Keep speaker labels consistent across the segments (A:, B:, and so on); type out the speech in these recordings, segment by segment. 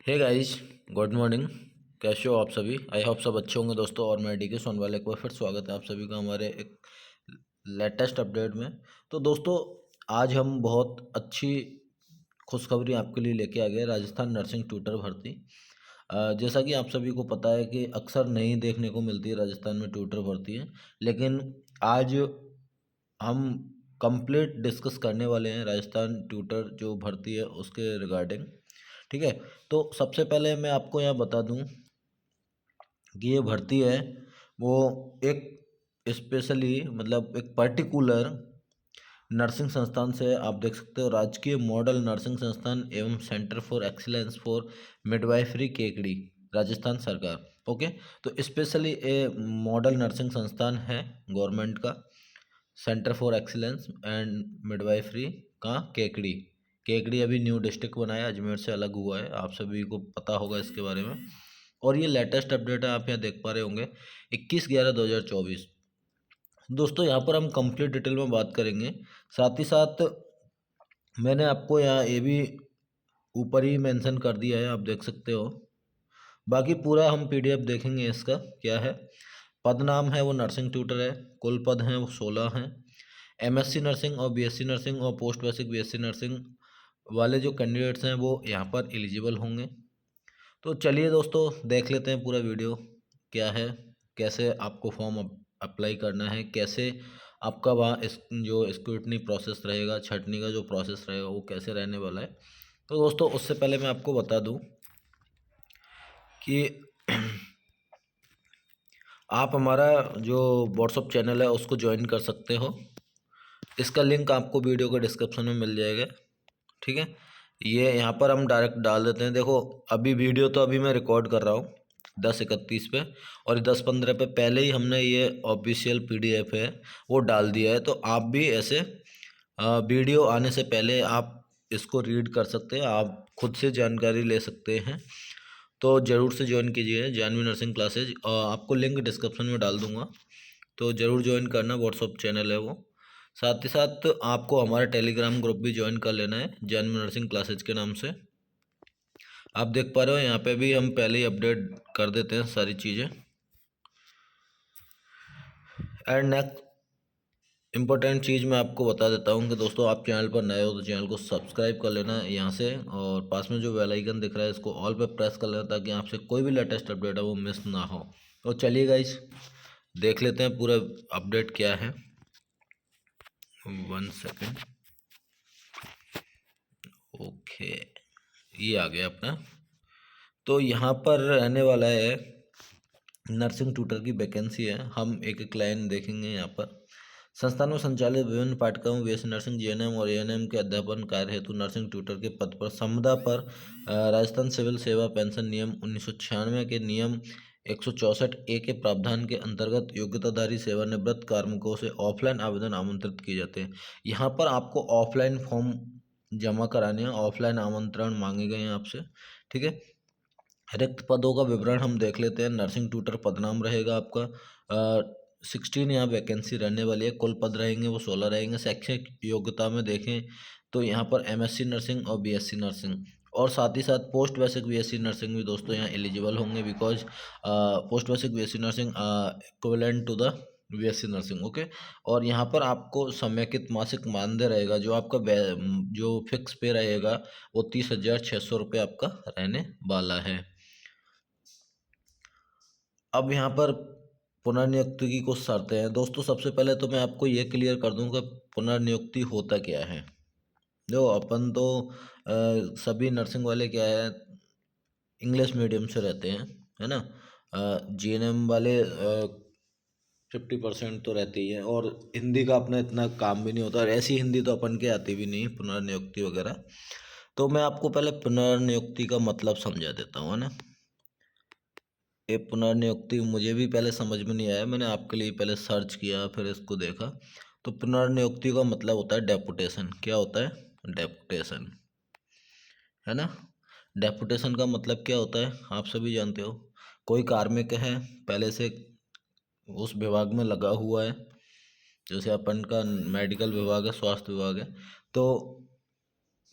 A: Hey guys, good morning. कैसे हो आप सभी? आई होप सब अच्छे होंगे दोस्तों। और मैं डीके सोनवाल एक बार फिर स्वागत है आप सभी का हमारे एक लेटेस्ट अपडेट में। तो दोस्तों, आज हम बहुत अच्छी खुशखबरी आपके लिए लेके आ गए। राजस्थान नर्सिंग ट्यूटर भर्ती, जैसा कि आप सभी को पता है कि अक्सर नहीं देखने को मिलती है राजस्थान में ट्यूटर भर्ती है, लेकिन आज हम कंप्लीट डिस्कस करने वाले हैं राजस्थान ट्यूटर जो भर्ती है उसके रिगार्डिंग। ठीक है, तो सबसे पहले मैं आपको यहाँ बता दूं कि ये भर्ती है वो एक स्पेशली मतलब एक पर्टिकुलर नर्सिंग संस्थान से। आप देख सकते हो, राजकीय मॉडल नर्सिंग संस्थान एवं centre for excellence for midwifery Kekri, Rajasthan सरकार। ओके, तो स्पेशली ए मॉडल नर्सिंग संस्थान है गवर्नमेंट का, centre for excellence and midwifery का केकड़ी। केकड़ी अभी न्यू डिस्ट्रिक्ट बनाया, अजमेर से अलग हुआ है, आप सभी को पता होगा इसके बारे में। और ये लेटेस्ट अपडेट है, आप यहाँ देख पा रहे होंगे 21/11/2024। दोस्तों, यहाँ पर हम कंप्लीट डिटेल में बात करेंगे। साथ ही साथ मैंने आपको यहाँ ये भी ऊपर ही मेंशन कर दिया है, आप देख सकते हो। बाकी पूरा हम पीडीएफ देखेंगे इसका क्या है। पद नाम है वो नर्सिंग ट्यूटर है। कुल पद हैं वो 16 हैं। एमएससी नर्सिंग और बीएससी नर्सिंग और पोस्ट बेसिक बीएससी नर्सिंग वाले जो कैंडिडेट्स हैं वो यहाँ पर एलिजिबल होंगे। तो चलिए दोस्तों, देख लेते हैं पूरा वीडियो क्या है, कैसे आपको फॉर्म अप्लाई करना है, कैसे आपका वहाँ इस जो स्क्रूटनी प्रोसेस रहेगा, छटनी का जो प्रोसेस रहेगा वो कैसे रहने वाला है। तो दोस्तों, उससे पहले मैं आपको बता दूं कि आप हमारा जो व्हाट्सअप चैनल है उसको ज्वाइन कर सकते हो। इसका लिंक आपको वीडियो के डिस्क्रिप्शन में मिल जाएगा। ठीक है, ये यहाँ पर हम डायरेक्ट डाल देते हैं। देखो, अभी वीडियो तो अभी मैं रिकॉर्ड कर रहा हूँ 10:31 पे, और 10:15 पे पहले ही हमने ये ऑफिशियल पीडीएफ है वो डाल दिया है। तो आप भी ऐसे वीडियो आने से पहले आप इसको रीड कर सकते हैं, आप खुद से जानकारी ले सकते हैं। तो ज़रूर से ज्वाइन कीजिए जानवी नर्सिंग क्लासेज, आपको लिंक डिस्क्रिप्शन में डाल दूंगा, तो ज़रूर ज्वाइन करना। व्हाट्सअप चैनल है वो। साथ ही साथ आपको हमारा टेलीग्राम ग्रुप भी ज्वाइन कर लेना है जानवी नर्सिंग क्लासेज के नाम से। आप देख पा रहे हो यहाँ पे भी हम पहले ही अपडेट कर देते हैं सारी चीज़ें। एंड नेक्स्ट इम्पोर्टेंट चीज़ मैं आपको बता देता हूँ कि दोस्तों, आप चैनल पर नए हो तो चैनल को सब्सक्राइब कर लेना है यहाँ से, और पास में जो बेल आइकन दिख रहा है इसको ऑल पे प्रेस कर लेना ताकि आपसे कोई भी लेटेस्ट अपडेट है वो मिस ना हो। तो चलिए गाइस, देख लेते हैं पूरा अपडेट क्या है। 1 सेकेंड। ओके, ये आ गया अपना। तो यहाँ पर रहने वाला है नर्सिंग ट्यूटर की वैकेंसी है। हम एक एक लाइन देखेंगे यहाँ पर। संस्थान में संचालित विभिन्न पाठ्यक्रमों बीएससी नर्सिंग जीएनएम और एएनएम के अध्यापन कार्य हेतु नर्सिंग ट्यूटर के पद पर संविदा पर राजस्थान सिविल सेवा पेंशन नियम 1996 के नियम 164 ए के प्रावधान के अंतर्गत योग्यताधारी सेवानिवृत्त कार्मिकों से ऑफलाइन आवेदन आमंत्रित किए जाते हैं। यहाँ पर आपको ऑफलाइन फॉर्म जमा कराने हैं, ऑफलाइन आमंत्रण मांगे गए हैं आपसे। ठीक है, रिक्त पदों का विवरण हम देख लेते हैं। नर्सिंग ट्यूटर पदनाम रहेगा आपका। 16 यहाँ वैकेंसी रहने वाली है। कुल पद रहेंगे वो 16 रहेंगे। शैक्षिक योग्यता में देखें तो यहाँ पर एमएससी नर्सिंग और बीएससी नर्सिंग, और साथ ही साथ पोस्ट बेसिक बीएससी नर्सिंग भी दोस्तों यहाँ एलिजिबल होंगे, because post basic BSc nursing equivalent to the BSc nursing. Okay, और यहाँ पर आपको समेकित मासिक मानदेय रहेगा, जो आपका जो फिक्स पे रहेगा वो 30,600 रुपये आपका रहने वाला है। अब यहाँ पर पुनर्नियुक्ति की कुछ शर्तें हैं दोस्तों। सबसे पहले तो मैं आपको ये क्लियर कर दूँ कि पुनर्नियुक्ति होता क्या है। जो अपन तो सभी नर्सिंग वाले क्या है, इंग्लिश मीडियम से रहते हैं, है ना। जीएनएम वाले 50% तो रहती है, और हिंदी का अपना इतना काम भी नहीं होता, और ऐसी हिंदी तो अपन के आती भी नहीं पुनर्नियुक्ति वगैरह। तो मैं आपको पहले पुनर्नियुक्ति का मतलब समझा देता हूँ, है ना। ये पुनर्नियुक्ति मुझे भी पहले समझ में नहीं आया, मैंने आपके लिए पहले सर्च किया फिर इसको देखा। तो पुनर्नियुक्ति का मतलब होता है डेपुटेशन। क्या होता है? डेपुटेशन, है ना। डेपुटेशन का मतलब क्या होता है आप सभी जानते हो। कोई कार्मिक है पहले से उस विभाग में लगा हुआ है, जैसे अपन का मेडिकल विभाग है, स्वास्थ्य विभाग है, तो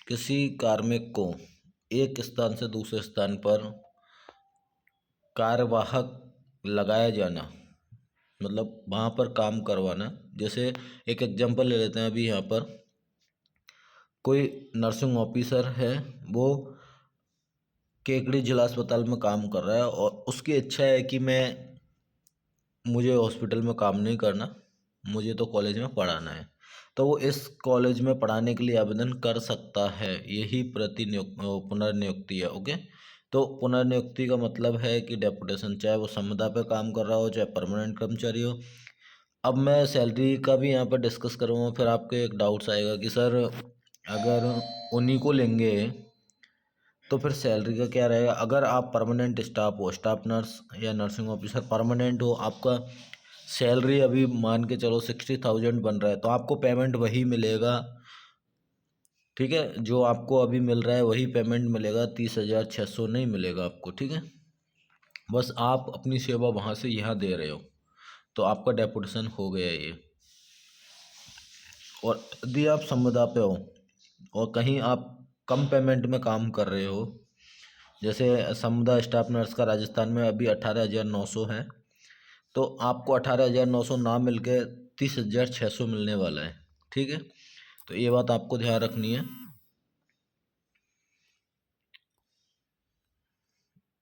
A: किसी कार्मिक को एक स्थान से दूसरे स्थान पर कार्यवाहक लगाया जाना, मतलब वहाँ पर काम करवाना। जैसे एक एग्जांपल ले लेते हैं, अभी यहाँ पर कोई नर्सिंग ऑफिसर है, वो केकड़ी जिला अस्पताल में काम कर रहा है और उसकी इच्छा है कि मुझे हॉस्पिटल में काम नहीं करना, मुझे तो कॉलेज में पढ़ाना है। तो वो इस कॉलेज में पढ़ाने के लिए आवेदन कर सकता है। यही पुनर्नियुक्ति है। ओके, तो पुनर्नियुक्ति का मतलब है कि डेपुटेशन, चाहे वो संविदा पे काम कर रहा हो चाहे परमानेंट कर्मचारी हो। अब मैं सैलरी का भी यहाँ पर डिस्कस करूँगा, फिर आपको एक डाउट्स आएगा कि सर अगर उन्हीं को लेंगे तो फिर सैलरी का क्या रहेगा। अगर आप परमानेंट स्टाफ हो, स्टाफ नर्स या नर्सिंग ऑफिसर परमानेंट हो, आपका सैलरी अभी मान के चलो 60,000 बन रहा है, तो आपको पेमेंट वही मिलेगा। ठीक है, जो आपको अभी मिल रहा है वही पेमेंट मिलेगा, 30,600 नहीं मिलेगा आपको। ठीक है, बस आप अपनी सेवा वहाँ से यहाँ दे रहे हो, तो आपका डेपुटेशन हो गया ये। और यदि आप संविदा पे हो और कहीं आप कम पेमेंट में काम कर रहे हो, जैसे संविदा स्टाफ नर्स का राजस्थान में अभी 18,900 है, तो आपको 18,900 ना मिल के 30,600 मिलने वाला है। ठीक है, तो ये बात आपको ध्यान रखनी है।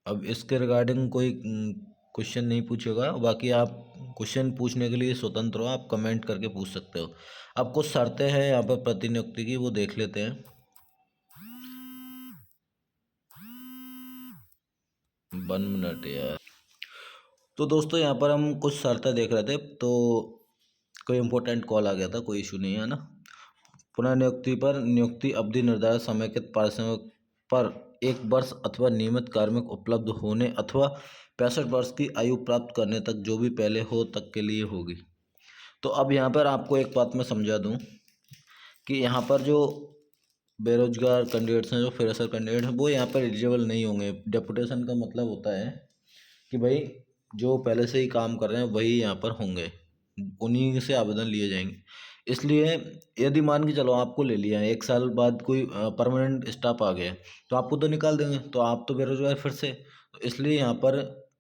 A: अब इसके रिगार्डिंग कोई क्वेश्चन नहीं पूछेगा, बाकी आप क्वेश्चन पूछने के लिए स्वतंत्र हो, आप कमेंट करके पूछ सकते हो। अब कुछ शर्तें हैं यहाँ पर प्रतिनियुक्ति की, वो देख लेते हैं। 1 मिनट यार। तो दोस्तों यहाँ पर हम कुछ शर्तें देख रहे थे, तो कोई इम्पोर्टेंट कॉल आ गया था, कोई इशू नहीं है ना। पुनर्नियुक्ति पर नियुक्ति अवधि निर्धारित समेकित पारिश्रमिक पर 1 वर्ष अथवा नियमित कार्मिक उपलब्ध होने अथवा 65 वर्ष की आयु प्राप्त करने तक, जो भी पहले हो तक के लिए होगी। तो अब यहाँ पर आपको एक बात मैं समझा दूँ कि यहाँ पर जो बेरोजगार कैंडिडेट्स हैं, जो फ्रेशर कैंडिडेट हैं, वो यहाँ पर एलिजिबल नहीं होंगे। डेपुटेशन का मतलब होता है कि भाई जो पहले से ही काम कर रहे हैं वही यहाँ पर होंगे, उन्हीं से आवेदन लिए जाएंगे। इसलिए यदि मान के चलो आपको ले लिया है, 1 साल बाद कोई परमानेंट स्टाफ आ गया, तो आपको तो निकाल देंगे, तो आप तो बेरोजगार फिर से। तो इसलिए यहाँ पर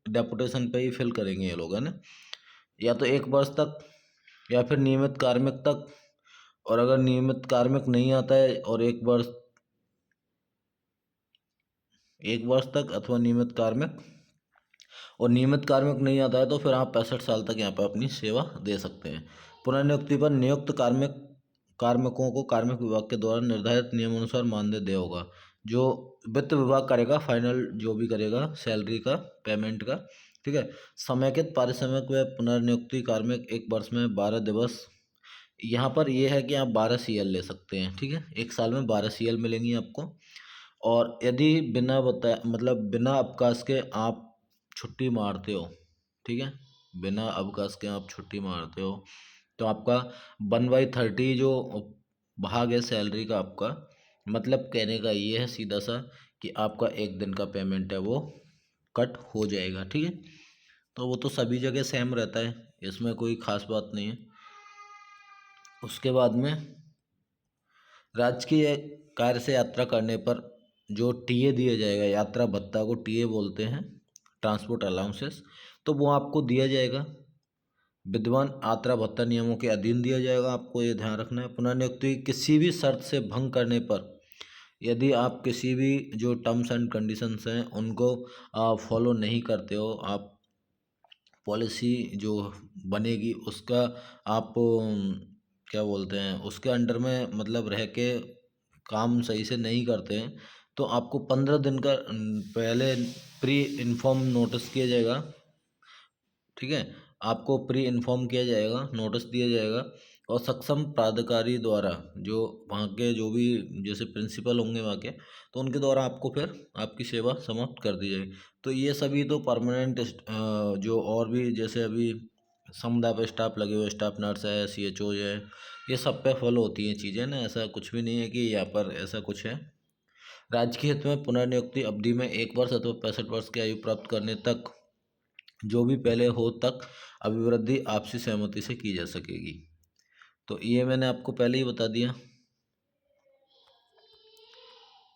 A: डेपुटेशन पे ही फिल करेंगे ये लोग, है ना। या तो 1 वर्ष तक या फिर नियमित कार्मिक तक। और अगर नियमित कार्मिक नहीं आता है और 1 वर्ष तक अथवा नियमित कार्मिक, और नियमित कार्मिक नहीं आता है, तो फिर आप 65 साल तक यहाँ पर अपनी सेवा दे सकते हैं। पुनर्नियुक्ति पर नियुक्त कार्मिकों को कार्मिक विभाग के द्वारा निर्धारित नियमानुसार मानदेय दिया होगा, जो वित्त विभाग करेगा, फाइनल जो भी करेगा सैलरी का, पेमेंट का। ठीक है, समेकित पारिश्रमिक व पुनर्नियुक्ति कार्मिक 1 वर्ष में 12 दिवस। यहाँ पर यह है कि आप 12 CL ले सकते हैं। ठीक है, 1 साल में 12 CL मिलेंगी आपको। और यदि बिना बताए, मतलब बिना अवकाश के आप छुट्टी मारते हो, ठीक है, बिना अवकाश के आप छुट्टी मारते हो, तो आपका 1/30 जो भाग है सैलरी का आपका, मतलब कहने का ये है सीधा सा कि आपका 1 दिन का पेमेंट है वो कट हो जाएगा। ठीक है, तो वो तो सभी जगह सेम रहता है, इसमें कोई ख़ास बात नहीं है। उसके बाद में राजकीय कार्य से यात्रा करने पर जो टीए दिया जाएगा, यात्रा भत्ता को टीए बोलते हैं, ट्रांसपोर्ट अलाउंसेस, तो वो आपको दिया जाएगा। विद्यमान यात्रा भत्ता नियमों के अधीन दिया जाएगा, आपको ये ध्यान रखना है। पुनर्नियुक्ति किसी भी शर्त से भंग करने पर, यदि आप किसी भी जो टर्म्स एंड कंडीशंस हैं उनको फॉलो नहीं करते हो, आप पॉलिसी जो बनेगी उसका आप क्या बोलते हैं उसके अंडर में मतलब रह के काम सही से नहीं करते हैं, तो आपको 15 दिन का पहले प्री इन्फॉर्म नोटिस किया जाएगा। ठीक है, आपको प्री इन्फॉर्म किया जाएगा, नोटिस दिया जाएगा, और सक्षम प्राधिकारी द्वारा, जो वहाँ के जो भी जैसे प्रिंसिपल होंगे वहाँ के, तो उनके द्वारा आपको फिर आपकी सेवा समाप्त कर दी जाएगी। तो ये सभी तो परमानेंट जो और भी जैसे अभी समुदाय पर स्टाफ लगे हुए, स्टाफ नर्स है, CHO है, ये सब पे फॉलो होती हैं चीज़ें ना, ऐसा कुछ भी नहीं है कि यहाँ पर ऐसा कुछ है। राजकीय हित में पुनर्नियुक्ति अवधि में 1 वर्ष अथवा 65 वर्ष की आयु प्राप्त करने तक, जो भी पहले हो तक, अभिवृद्धि आपसी सहमति से की जा सकेगी। तो ये मैंने आपको पहले ही बता दिया।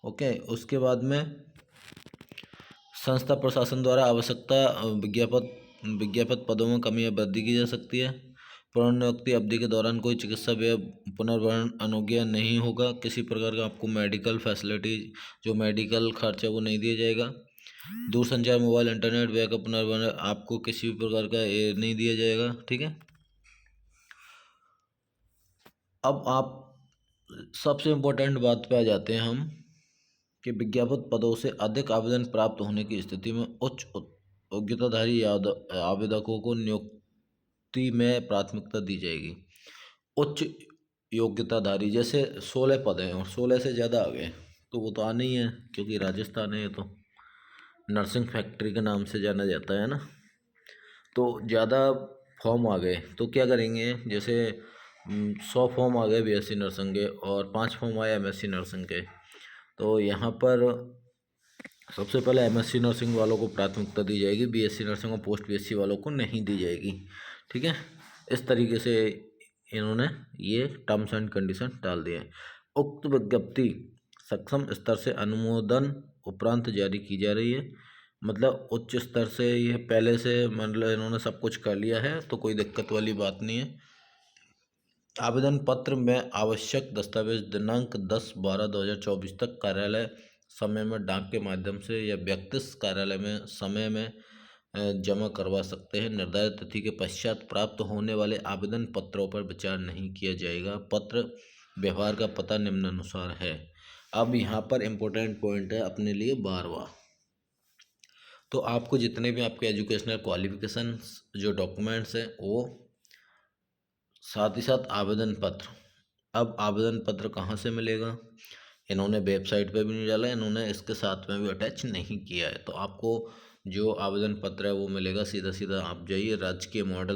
A: ओके, उसके बाद में संस्था प्रशासन द्वारा आवश्यकता विज्ञापित पदों में कमी या वृद्धि की जा सकती है। पुनर्नियुक्ति अवधि के दौरान कोई चिकित्सा व्यय पुनर्भरण अनुज्ञेय नहीं होगा। किसी प्रकार का आपको मेडिकल फैसिलिटी, जो मेडिकल खर्च है वो नहीं दिया जाएगा। दूरसंचार, मोबाइल, इंटरनेट व्यय का पुनर्भरण आपको किसी भी प्रकार का ये नहीं दिया जाएगा। ठीक है। अब आप सबसे इम्पोर्टेंट बात पे आ जाते हैं हम कि विज्ञापित पदों से अधिक आवेदन प्राप्त होने की स्थिति में उच्च योग्यताधारी आवेदकों को नियुक्ति में प्राथमिकता दी जाएगी। उच्च योग्यताधारी, जैसे 16 पद हैं और 16 से ज़्यादा आ गए तो वो तो आने ही है, क्योंकि राजस्थान है ये तो नर्सिंग फैक्ट्री के नाम से जाना जाता है ना। तो ज़्यादा फॉर्म आ गए तो क्या करेंगे, जैसे 100 फॉर्म आ गए बीएससी नर्सिंग के और 5 फॉर्म आए एमएससी नर्सिंग के, तो यहाँ पर सबसे पहले एमएससी नर्सिंग वालों को प्राथमिकता दी जाएगी, बीएससी नर्सिंग और पोस्ट बीएससी वालों को नहीं दी जाएगी। ठीक है, इस तरीके से इन्होंने ये टर्म्स एंड कंडीशन डाल दिए। उक्त विज्ञप्ति सक्षम स्तर से अनुमोदन उपरांत जारी की जा रही है। मतलब उच्च स्तर से ये पहले से मतलब इन्होंने सब कुछ कर लिया है, तो कोई दिक्कत वाली बात नहीं है। आवेदन पत्र में आवश्यक दस्तावेज दिनांक 10/12/2024 तक कार्यालय समय में डाक के माध्यम से या व्यक्तिगत कार्यालय में समय में जमा करवा सकते हैं। निर्धारित तिथि के पश्चात प्राप्त होने वाले आवेदन पत्रों पर विचार नहीं किया जाएगा। पत्र व्यवहार का पता निम्नानुसार है। अब यहाँ पर इम्पोर्टेंट पॉइंट है अपने लिए 12वां। तो आपको जितने भी आपके एजुकेशनल क्वालिफिकेशन जो डॉक्यूमेंट्स हैं वो, साथ ही साथ आवेदन पत्र। अब आवेदन पत्र कहाँ से मिलेगा, इन्होंने वेबसाइट पे भी नहीं डाला, इन्होंने इसके साथ में भी अटैच नहीं किया है। तो आपको जो आवेदन पत्र है वो मिलेगा सीधा सीधा आप जाइए राजकीय मॉडल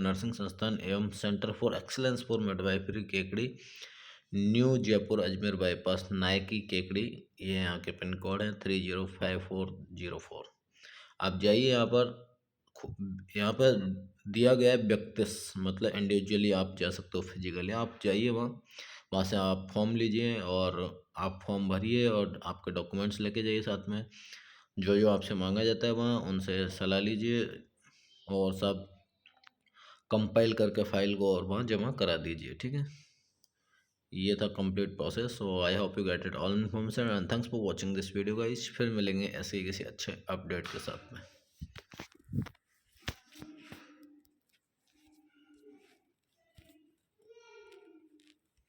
A: नर्सिंग संस्थान एवं centre for excellence for midwifery Kekri, new Jaipur Ajmer bypass, Nike Kekri, ये यहाँ के पिन कोड है 305404। आप जाइए यहाँ पर दिया गया है व्यक्तिस, मतलब इंडिविजुअली आप जा सकते हो, फिजिकली आप जाइए वहाँ से आप फॉर्म लीजिए और आप फॉर्म भरिए और आपके डॉक्यूमेंट्स लेके जाइए साथ में, जो जो आपसे मांगा जाता है वहाँ उनसे सलाह लीजिए और सब कंपाइल करके फाइल को और वहाँ जमा करा दीजिए। ठीक है, ये था complete process. So I hope you get it all information and thanks for watching this video guys. फिर मिलेंगे ऐसे ही किसी अच्छे अपडेट के साथ में।